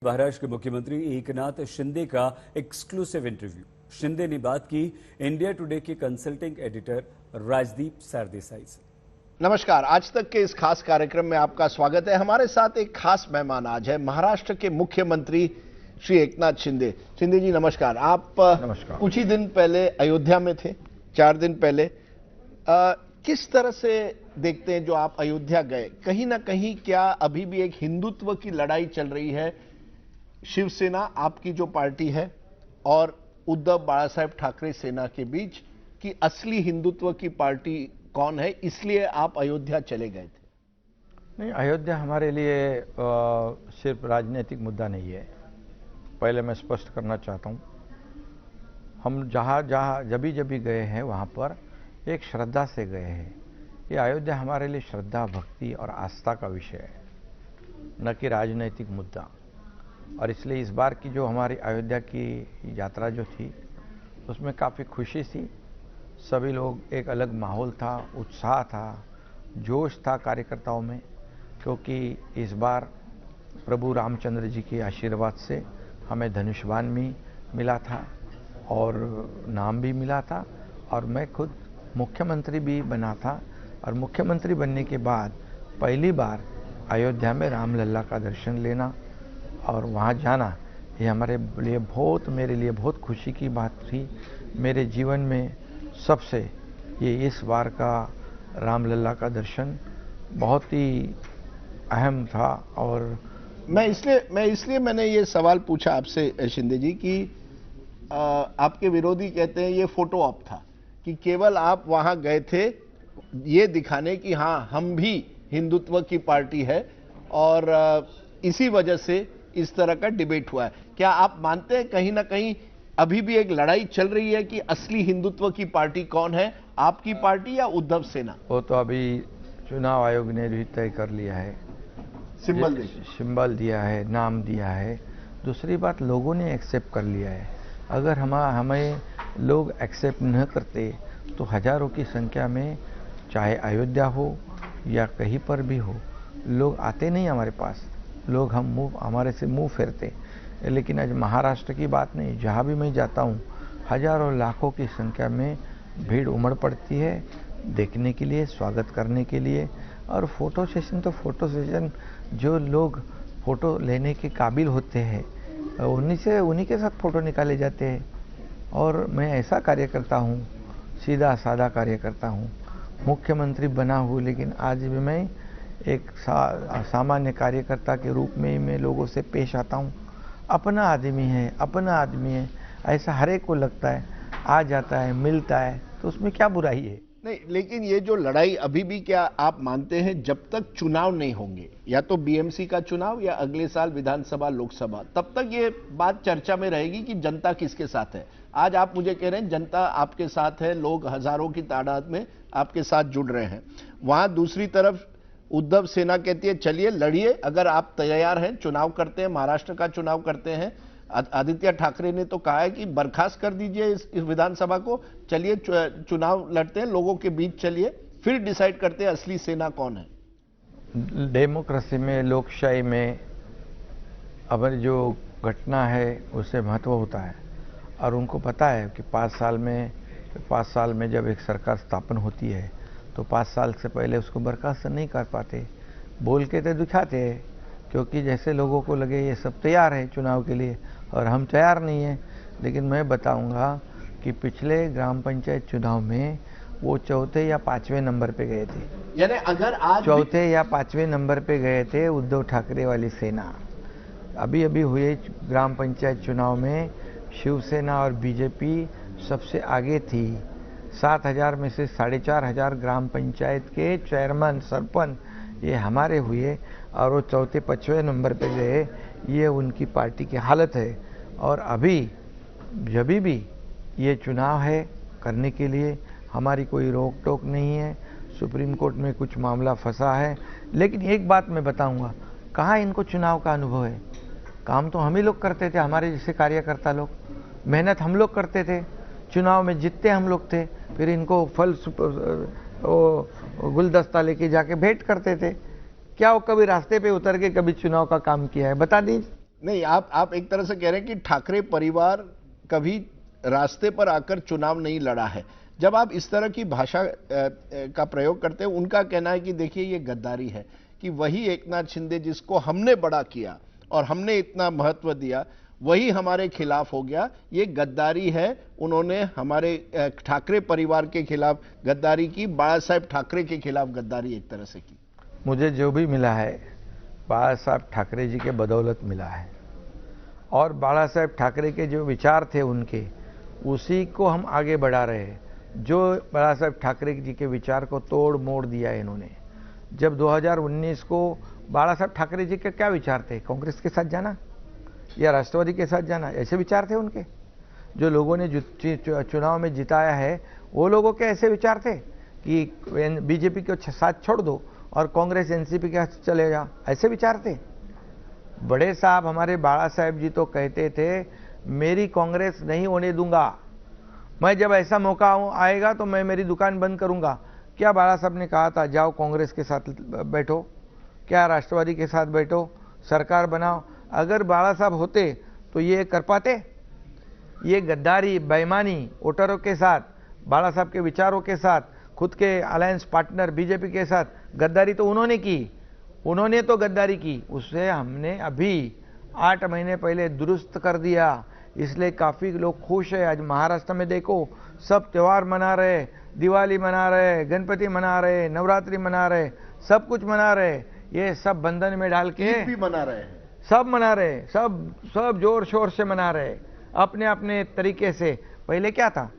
महाराष्ट्र के मुख्यमंत्री एकनाथ शिंदे का एक्सक्लूसिव इंटरव्यू। शिंदे ने बात की इंडिया टुडे के कंसल्टिंग एडिटर राजदीप सरदेसाई से। नमस्कार, आज तक के इस खास कार्यक्रम में आपका स्वागत है। हमारे साथ एक खास मेहमान आज है, महाराष्ट्र के मुख्यमंत्री श्री एकनाथ शिंदे। शिंदे जी नमस्कार। आप नमस्कार। कुछ ही दिन पहले अयोध्या में थे, 4 दिन पहले। किस तरह से देखते हैं जो आप अयोध्या गए? कहीं ना कहीं क्या अभी भी एक हिंदुत्व की लड़ाई चल रही है? शिवसेना आपकी जो पार्टी है और उद्धव बाला साहेब ठाकरे सेना के बीच की असली हिंदुत्व की पार्टी कौन है, इसलिए आप अयोध्या चले गए थे? नहीं, अयोध्या हमारे लिए सिर्फ राजनीतिक मुद्दा नहीं है। पहले मैं स्पष्ट करना चाहता हूँ, हम जहाँ जब भी गए हैं वहाँ पर एक श्रद्धा से गए हैं। ये अयोध्या हमारे लिए श्रद्धा, भक्ति और आस्था का विषय है, न कि राजनीतिक मुद्दा। और इसलिए इस बार की जो हमारी अयोध्या की यात्रा जो थी उसमें काफ़ी खुशी थी। सभी लोग, एक अलग माहौल था, उत्साह था, जोश था कार्यकर्ताओं में, क्योंकि इस बार प्रभु रामचंद्र जी के आशीर्वाद से हमें धनुष बाण भी मिला था और नाम भी मिला था, और मैं खुद मुख्यमंत्री भी बना था। और मुख्यमंत्री बनने के बाद पहली बार अयोध्या में रामलला का दर्शन लेना और वहाँ जाना, ये हमारे लिए मेरे लिए बहुत खुशी की बात थी। मेरे जीवन में सबसे ये इस बार का रामलला का दर्शन बहुत ही अहम था। और मैं इसलिए मैंने ये सवाल पूछा आपसे शिंदे जी कि आपके विरोधी कहते हैं ये फोटो ऑप था, कि केवल आप वहां गए थे ये दिखाने कि हाँ हम भी हिंदुत्व की पार्टी है, और इसी वजह से इस तरह का डिबेट हुआ है। क्या आप मानते हैं कहीं ना कहीं अभी भी एक लड़ाई चल रही है कि असली हिंदुत्व की पार्टी कौन है, आपकी पार्टी या उद्धव सेना? वो तो अभी चुनाव आयोग ने भी तय कर लिया है, सिंबल दिया है, नाम दिया है। दूसरी बात, लोगों ने एक्सेप्ट कर लिया है। अगर हमें लोग एक्सेप्ट न करते तो हजारों की संख्या में, चाहे अयोध्या हो या कहीं पर भी हो, लोग आते नहीं हमारे पास। लोग हमारे से मुंह फेरते। लेकिन आज महाराष्ट्र की बात नहीं, जहाँ भी मैं जाता हूँ हजारों लाखों की संख्या में भीड़ उमड़ पड़ती है देखने के लिए, स्वागत करने के लिए। और फोटो सेशन जो लोग फोटो लेने के काबिल होते हैं उन्हीं के साथ फोटो निकाले जाते हैं। और मैं ऐसा कार्यकर्ता हूँ, सीधा साधा कार्यकर्ता हूँ, मुख्यमंत्री बना हूँ, लेकिन आज भी मैं एक सामान्य कार्यकर्ता के रूप में मैं लोगों से पेश आता हूँ। अपना आदमी है, ऐसा हर एक को लगता है। आ जाता है, मिलता है, तो उसमें क्या बुराई है? नहीं, लेकिन ये जो लड़ाई अभी भी, क्या आप मानते हैं जब तक चुनाव नहीं होंगे, या तो बीएमसी का चुनाव या अगले साल विधानसभा लोकसभा, तब तक ये बात चर्चा में रहेगी कि जनता किसके साथ है? आज आप मुझे कह रहे हैं जनता आपके साथ है, लोग हजारों की तादाद में आपके साथ जुड़ रहे हैं। वहां दूसरी तरफ उद्धव सेना कहती है चलिए लड़िए, अगर आप तैयार हैं, चुनाव करते हैं, महाराष्ट्र का चुनाव करते हैं। आदित्य ठाकरे ने तो कहा है कि बर्खास्त कर दीजिए इस विधानसभा को, चलिए चुनाव लड़ते हैं, लोगों के बीच चलिए, फिर डिसाइड करते हैं असली सेना कौन है। डेमोक्रेसी में, लोकशाही में अब जो घटना है उससे महत्व होता है। और उनको पता है कि 5 साल में जब एक सरकार स्थापन होती है तो 5 साल से पहले उसको बर्खास्त नहीं कर पाते। बोल के तो दिखाते हैं, क्योंकि जैसे लोगों को लगे ये सब तैयार है चुनाव के लिए और हम तैयार नहीं हैं। लेकिन मैं बताऊंगा कि पिछले ग्राम पंचायत चुनाव में वो 4थे या 5वें नंबर पे गए थे। यानी अगर आज 4थे या 5वें नंबर पे गए थे उद्धव ठाकरे वाली सेना। अभी हुए ग्राम पंचायत चुनाव में शिवसेना और बीजेपी सबसे आगे थी। 7,000 में से 4,500 ग्राम पंचायत के चेयरमैन, सरपंच ये हमारे हुए, और वो 4थे 5वें नंबर पे गए। ये उनकी पार्टी की हालत है। और अभी जब भी ये चुनाव है करने के लिए हमारी कोई रोक टोक नहीं है। सुप्रीम कोर्ट में कुछ मामला फंसा है, लेकिन एक बात मैं बताऊंगा, कहाँ इनको चुनाव का अनुभव है? काम तो हम ही लोग करते थे, हमारे जैसे कार्यकर्ता लोग, मेहनत हम लोग करते थे, चुनाव में जीतते हम लोग थे, फिर इनको फल गुलदस्ता लेके जाके भेंट करते थे। क्या वो कभी रास्ते पे उतर के कभी चुनाव का काम किया है? बता दीजिए। नहीं, आप एक तरह से कह रहे हैं कि ठाकरे परिवार कभी रास्ते पर आकर चुनाव नहीं लड़ा है। जब आप इस तरह की भाषा का प्रयोग करते हैं, उनका कहना है कि देखिए ये गद्दारी है, कि वही एकनाथ शिंदे जिसको हमने बड़ा किया और हमने इतना महत्व दिया वही हमारे खिलाफ हो गया, ये गद्दारी है। उन्होंने हमारे ठाकरे परिवार के खिलाफ गद्दारी की, बाला साहेब ठाकरे के खिलाफ गद्दारी एक तरह से की। मुझे जो भी मिला है बाला साहब ठाकरे जी के बदौलत मिला है, और बाला साहेब ठाकरे के जो विचार थे उनके, उसी को हम आगे बढ़ा रहे हैं। जो बाला साहेब ठाकरे जी के विचार को तोड़ मोड़ दिया इन्होंने। जब 2019 को बाला साहेब ठाकरे जी के क्या विचार थे? कांग्रेस के साथ जाना या राष्ट्रवादी के साथ जाना, ऐसे विचार थे उनके। जो लोगों ने चुनाव में जिताया है वो लोगों के ऐसे विचार थे कि बीजेपी को साथ छोड़ दो और कांग्रेस एनसीपी के साथ चले जा, ऐसे विचार थे। बड़े साहब हमारे बाला साहेब जी तो कहते थे मेरी कांग्रेस नहीं होने दूंगा, मैं जब ऐसा मौका आएगा तो मैं मेरी दुकान बंद करूंगा। क्या बाला साहब ने कहा था जाओ कांग्रेस के साथ बैठो, क्या राष्ट्रवादी के साथ बैठो, सरकार बनाओ? अगर बाला साहब होते तो ये कर पाते? ये गद्दारी बेईमानी वोटरों के साथ, बाला साहब के विचारों के साथ, खुद के अलायंस पार्टनर बीजेपी के साथ गद्दारी तो उन्होंने की। उन्होंने तो गद्दारी की, उससे हमने अभी 8 महीने पहले दुरुस्त कर दिया। इसलिए काफ़ी लोग खुश है। आज महाराष्ट्र में देखो सब त्यौहार मना रहे, दिवाली मना रहे, गणपति मना रहे, नवरात्रि मना रहे, सब कुछ मना रहे। ये सब बंधन में डाल के ईद भी मना रहे हैं, सब मना रहे, सब जोर शोर से मना रहे अपने अपने तरीके से। पहले क्या था?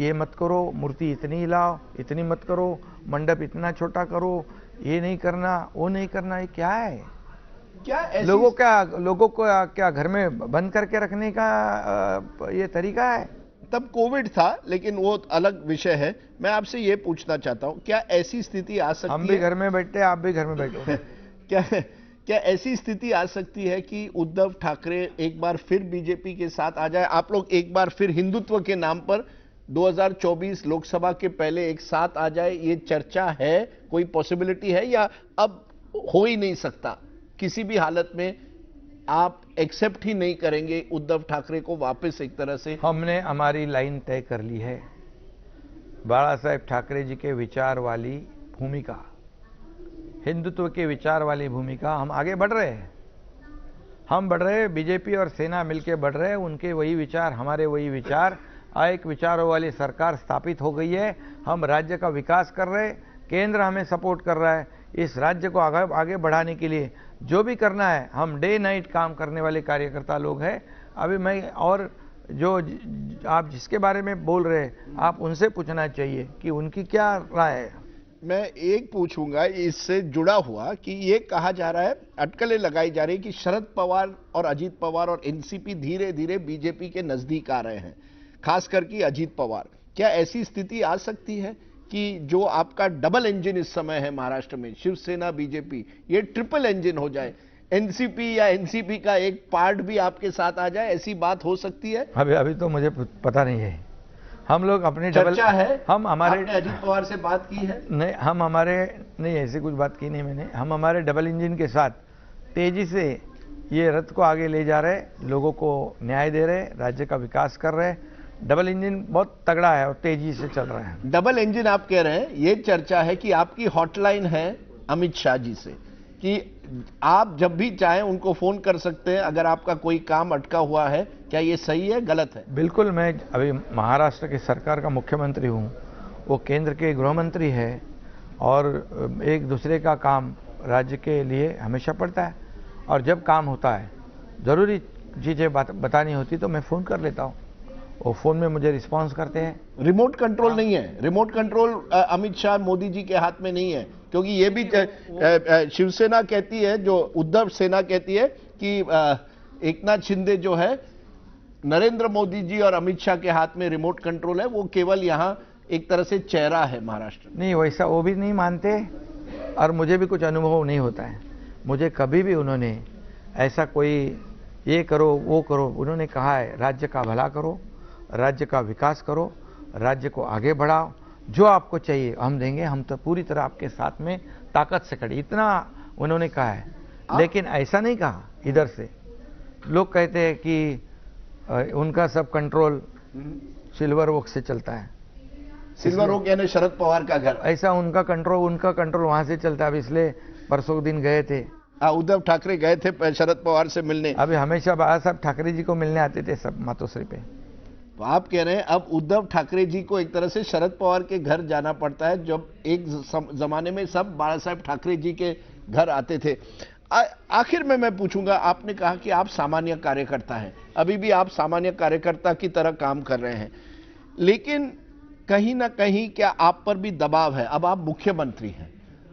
ये मत करो, मूर्ति इतनी हिलाओ, इतनी मत करो, मंडप इतना छोटा करो, ये नहीं करना, वो नहीं करना। ये क्या है? क्या लोगों को क्या घर में बंद करके रखने का ये तरीका है? तब कोविड था, लेकिन वो अलग विषय है। मैं आपसे ये पूछना चाहता हूं, क्या ऐसी स्थिति आ सकती है, हम भी घर में बैठते हैं, आप भी घर में बैठो क्या ऐसी स्थिति आ सकती है कि उद्धव ठाकरे एक बार फिर बीजेपी के साथ आ जाए, आप लोग एक बार फिर हिंदुत्व के नाम पर 2024 लोकसभा के पहले एक साथ आ जाए? ये चर्चा है, कोई पॉसिबिलिटी है, या अब हो ही नहीं सकता? किसी भी हालत में आप एक्सेप्ट ही नहीं करेंगे उद्धव ठाकरे को वापस एक तरह से? हमने हमारी लाइन तय कर ली है। बाला साहेब ठाकरे जी के विचार वाली भूमिका, हिंदुत्व के विचार वाली भूमिका, हम आगे बढ़ रहे हैं। हम बढ़ रहे हैं, बीजेपी और सेना मिलकर बढ़ रहे हैं। उनके वही विचार, हमारे वही विचार, एक विचारों वाली सरकार स्थापित हो गई है। हम राज्य का विकास कर रहे हैं, केंद्र हमें सपोर्ट कर रहा है। इस राज्य को आगे बढ़ाने के लिए जो भी करना है, हम डे नाइट काम करने वाले कार्यकर्ता लोग हैं। अभी मैं और जो आप जिसके बारे में बोल रहे हैं, आप उनसे पूछना चाहिए कि उनकी क्या राय है। मैं एक पूछूंगा इससे जुड़ा हुआ कि ये कहा जा रहा है, अटकलें लगाई जा रही है कि शरद पवार और अजीत पवार और एनसीपी धीरे धीरे बीजेपी के नजदीक आ रहे हैं, खास करके अजीत पवार। क्या ऐसी स्थिति आ सकती है कि जो आपका डबल इंजन इस समय है महाराष्ट्र में, शिवसेना बीजेपी, ये ट्रिपल इंजन हो जाए, एनसीपी या एनसीपी का एक पार्ट भी आपके साथ आ जाए? ऐसी बात हो सकती है? अभी तो मुझे पता नहीं है। हम लोग अपने चर्चा है, हम हमारे आपने अजीत पवार से बात की है? नहीं, हम हमारे नहीं, ऐसी कुछ बात की नहीं मैंने। हम हमारे डबल इंजन के साथ तेजी से ये रथ को आगे ले जा रहे, लोगों को न्याय दे रहे, राज्य का विकास कर रहे। डबल इंजन बहुत तगड़ा है और तेजी से चल रहा है। डबल इंजन आप कह रहे हैं। ये चर्चा है कि आपकी हॉटलाइन है अमित शाह जी से कि आप जब भी चाहें उनको फोन कर सकते हैं अगर आपका कोई काम अटका हुआ है। क्या ये सही है, गलत है? बिल्कुल। मैं अभी महाराष्ट्र की सरकार का मुख्यमंत्री हूँ, वो केंद्र के गृह मंत्री है, और एक दूसरे का काम राज्य के लिए हमेशा पड़ता है। और जब काम होता है, ज़रूरी चीज़ें बतानी होती तो मैं फ़ोन कर लेता हूँ, वो फ़ोन में मुझे रिस्पॉन्स करते हैं। रिमोट कंट्रोल नहीं है? रिमोट कंट्रोल अमित शाह मोदी जी के हाथ में नहीं है? क्योंकि ये भी शिवसेना कहती है, जो उद्धव सेना कहती है कि एकनाथ शिंदे जो है, नरेंद्र मोदी जी और अमित शाह के हाथ में रिमोट कंट्रोल है, वो केवल यहाँ एक तरह से चेहरा है महाराष्ट्र में। नहीं, वैसा वो भी नहीं मानते, और मुझे भी कुछ अनुभव नहीं होता है। मुझे कभी भी उन्होंने ऐसा कोई ये करो वो करो, उन्होंने कहा है राज्य का भला करो, राज्य का विकास करो, राज्य को आगे बढ़ाओ, जो आपको चाहिए हम देंगे, हम तो पूरी तरह आपके साथ में ताकत से खड़े, इतना उन्होंने कहा है। लेकिन ऐसा नहीं कहा इधर से लोग कहते हैं कि उनका सब कंट्रोल सिल्वर ओक से चलता है। सिल्वर ओक यानी शरद पवार का घर। ऐसा उनका कंट्रोल वहां से चलता है। अब इसलिए परसों के दिन गए थे, उद्धव ठाकरे गए थे शरद पवार से मिलने। अभी हमेशा बाबा साहब ठाकरे जी को मिलने आते थे सब मातोश्री पे। तो आप कह रहे हैं अब उद्धव ठाकरे जी को एक तरह से शरद पवार के घर जाना पड़ता है, जब एक जमाने में सब बाला साहब ठाकरे जी के घर आते थे। आखिर में मैं पूछूंगा, आपने कहा कि आप सामान्य कार्यकर्ता हैं, अभी भी आप सामान्य कार्यकर्ता की तरह काम कर रहे हैं, लेकिन कहीं ना कहीं क्या आप पर भी दबाव है? अब आप मुख्यमंत्री हैं,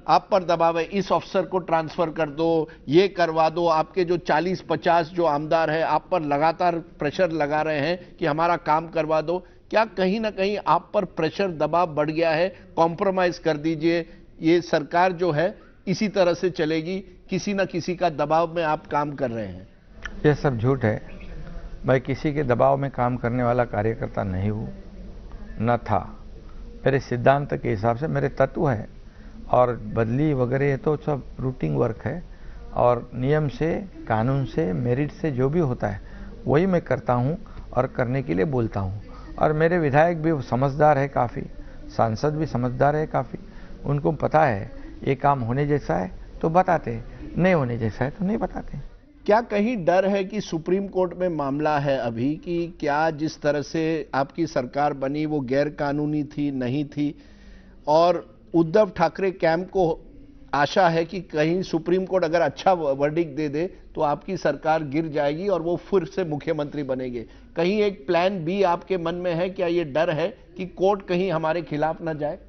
आप पर दबाव है, इस अफसर को ट्रांसफर कर दो, ये करवा दो। आपके जो 40-50 जो आमदार हैं आप पर लगातार प्रेशर लगा रहे हैं कि हमारा काम करवा दो। क्या कहीं ना कहीं आप पर प्रेशर दबाव बढ़ गया है? कॉम्प्रोमाइज कर दीजिए, ये सरकार जो है इसी तरह से चलेगी, किसी ना किसी का दबाव में आप काम कर रहे हैं। यह सब झूठ है। मैं किसी के दबाव में काम करने वाला कार्यकर्ता नहीं हूँ, न था। मेरे सिद्धांत के हिसाब से मेरे तत्व है, और बदली वगैरह तो सब रूटीन वर्क है, और नियम से, कानून से, मेरिट से जो भी होता है वही मैं करता हूँ और करने के लिए बोलता हूँ। और मेरे विधायक भी समझदार है काफ़ी, सांसद भी समझदार है काफ़ी, उनको पता है ये काम होने जैसा है तो बताते, नहीं होने जैसा है तो नहीं बताते। क्या कहीं डर है कि सुप्रीम कोर्ट में मामला है अभी कि क्या जिस तरह से आपकी सरकार बनी वो गैर कानूनी थी, नहीं थी, और उद्धव ठाकरे कैंप को आशा है कि कहीं सुप्रीम कोर्ट अगर अच्छा वर्डिक्ट दे दे तो आपकी सरकार गिर जाएगी और वो फिर से मुख्यमंत्री बनेंगे? कहीं एक प्लान बी आपके मन में है? क्या ये डर है कि कोर्ट कहीं हमारे खिलाफ ना जाए?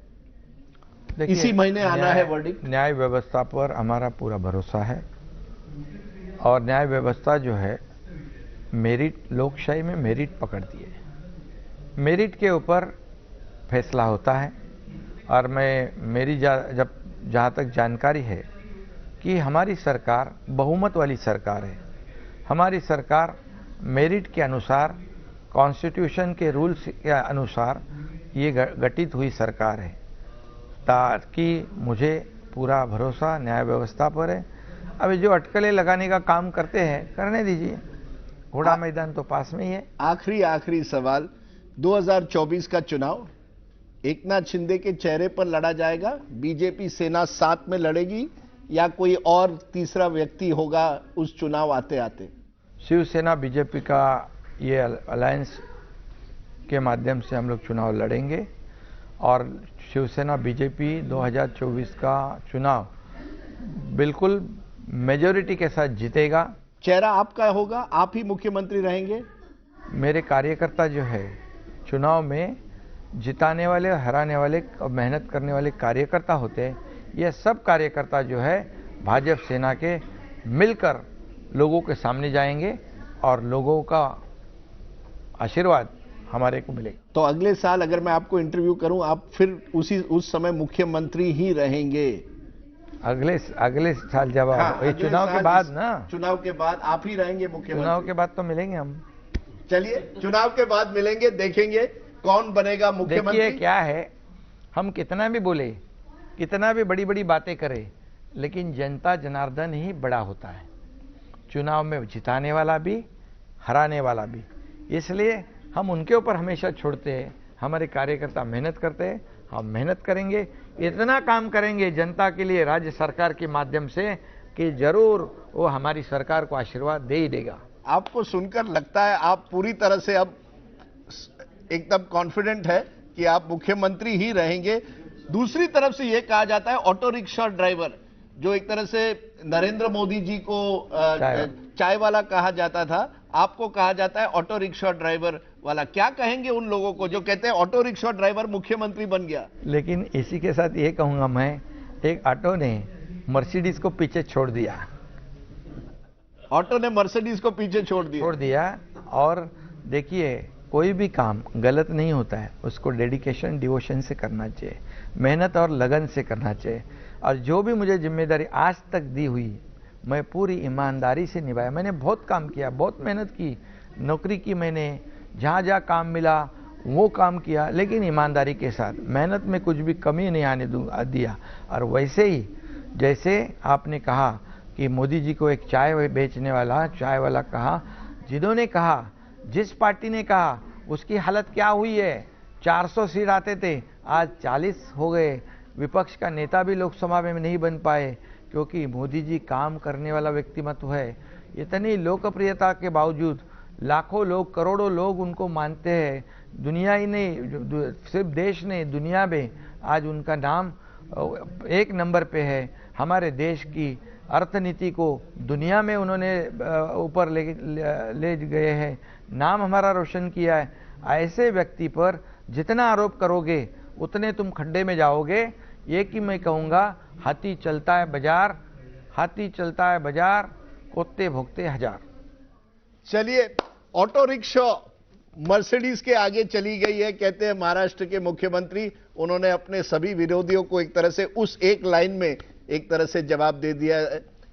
इसी महीने आना है वर्डिक्ट। न्याय व्यवस्था पर हमारा पूरा भरोसा है, और न्याय व्यवस्था जो है मेरिट, लोकशाही में मेरिट पकड़ती है, मेरिट के ऊपर फैसला होता है। और मेरी जहाँ तक जानकारी है कि हमारी सरकार बहुमत वाली सरकार है। हमारी सरकार मेरिट के अनुसार, कॉन्स्टिट्यूशन के रूल्स के अनुसार ये गठित हुई सरकार है, ताकि मुझे पूरा भरोसा न्याय व्यवस्था पर है। अभी जो अटकलें लगाने का काम करते हैं करने दीजिए, घोड़ा मैदान तो पास में ही है। आखिरी सवाल, 2024 का चुनाव एकनाथ शिंदे के चेहरे पर लड़ा जाएगा? बीजेपी सेना साथ में लड़ेगी या कोई और तीसरा व्यक्ति होगा उस चुनाव आते आते? शिवसेना बीजेपी का ये अलायंस के माध्यम से हम लोग चुनाव लड़ेंगे, और शिवसेना बीजेपी 2024 का चुनाव बिल्कुल मेजॉरिटी के साथ जीतेगा। चेहरा आपका होगा, आप ही मुख्यमंत्री रहेंगे? मेरे कार्यकर्ता जो है चुनाव में जिताने वाले और हराने वाले और मेहनत करने वाले कार्यकर्ता होते हैं। ये सब कार्यकर्ता जो है भाजपा सेना के मिलकर लोगों के सामने जाएंगे और लोगों का आशीर्वाद हमारे को मिलेगा। तो अगले साल अगर मैं आपको इंटरव्यू करूं, आप फिर उस समय मुख्यमंत्री ही रहेंगे? अगले साल जब हाँ, चुनाव के बाद ना, चुनाव के बाद आप ही रहेंगे मुख्यमंत्री? चुनाव के बाद तो मिलेंगे हम। चलिए, चुनाव के बाद मिलेंगे, देखेंगे कौन बनेगा मुख्यमंत्री। देखिए क्या है, हम कितना भी बोले, कितना भी बड़ी बड़ी बातें करें, लेकिन जनता जनार्दन ही बड़ा होता है। चुनाव में जिताने वाला भी, हराने वाला भी। इसलिए हम उनके ऊपर हमेशा छोड़ते हैं। हमारे कार्यकर्ता मेहनत करते हैं, हम मेहनत करेंगे, इतना काम करेंगे जनता के लिए राज्य सरकार के माध्यम से कि जरूर वो हमारी सरकार को आशीर्वाद दे ही देगा। आपको सुनकर लगता है आप पूरी तरह से अब एकदम कॉन्फिडेंट है कि आप मुख्यमंत्री ही रहेंगे। दूसरी तरफ से यह कहा जाता है ऑटो रिक्शा ड्राइवर, जो एक तरह से नरेंद्र मोदी जी को चाय वाला कहा जाता था, आपको कहा जाता है ऑटो रिक्शा ड्राइवर वाला। क्या कहेंगे उन लोगों को जो कहते हैं ऑटो रिक्शा ड्राइवर मुख्यमंत्री बन गया? लेकिन इसी के साथ ये कहूंगा मैं, एक ऑटो ने मर्सिडीज को पीछे छोड़ दिया। ऑटो ने मर्सिडीज को पीछे छोड़ दिया। और देखिए, कोई भी काम गलत नहीं होता है, उसको डेडिकेशन, डिवोशन से करना चाहिए, मेहनत और लगन से करना चाहिए। और जो भी मुझे जिम्मेदारी आज तक दी हुई, मैं पूरी ईमानदारी से निभाया। मैंने बहुत काम किया, बहुत मेहनत की, नौकरी की, मैंने जहाँ जहाँ काम मिला वो काम किया, लेकिन ईमानदारी के साथ। मेहनत में कुछ भी कमी नहीं आने दिया। और वैसे ही जैसे आपने कहा कि मोदी जी को एक चाय बेचने वाला चाय वाला कहा, जिन्होंने कहा, जिस पार्टी ने कहा उसकी हालत क्या हुई है। 400 सीट आते थे, आज 40 हो गए। विपक्ष का नेता भी लोकसभा में नहीं बन पाए क्योंकि मोदी जी काम करने वाला व्यक्तिमत्व है। इतनी लोकप्रियता के बावजूद लाखों लोग, करोड़ों लोग उनको मानते हैं। दुनिया ही नहीं, सिर्फ देश नहीं, दुनिया में आज उनका नाम एक नंबर पे है। हमारे देश की अर्थनीति को दुनिया में उन्होंने ऊपर ले गए हैं, नाम हमारा रोशन किया है। ऐसे व्यक्ति पर जितना आरोप करोगे उतने तुम खड्डे में जाओगे। एक ही मैं कहूँगा, हाथी चलता है बाजार, हाथी चलता है बाजार, कुत्ते भोगते हजार। चलिए, ऑटो रिक्शा मर्सिडीज के आगे चली गई है, कहते हैं महाराष्ट्र के मुख्यमंत्री। उन्होंने अपने सभी विरोधियों को एक तरह से उस एक लाइन में एक तरह से जवाब दे दिया।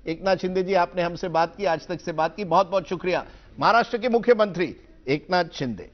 एकनाथ शिंदे जी, आपने हमसे बात की, आज तक से बात की, बहुत बहुत शुक्रिया। महाराष्ट्र के मुख्यमंत्री एकनाथ शिंदे।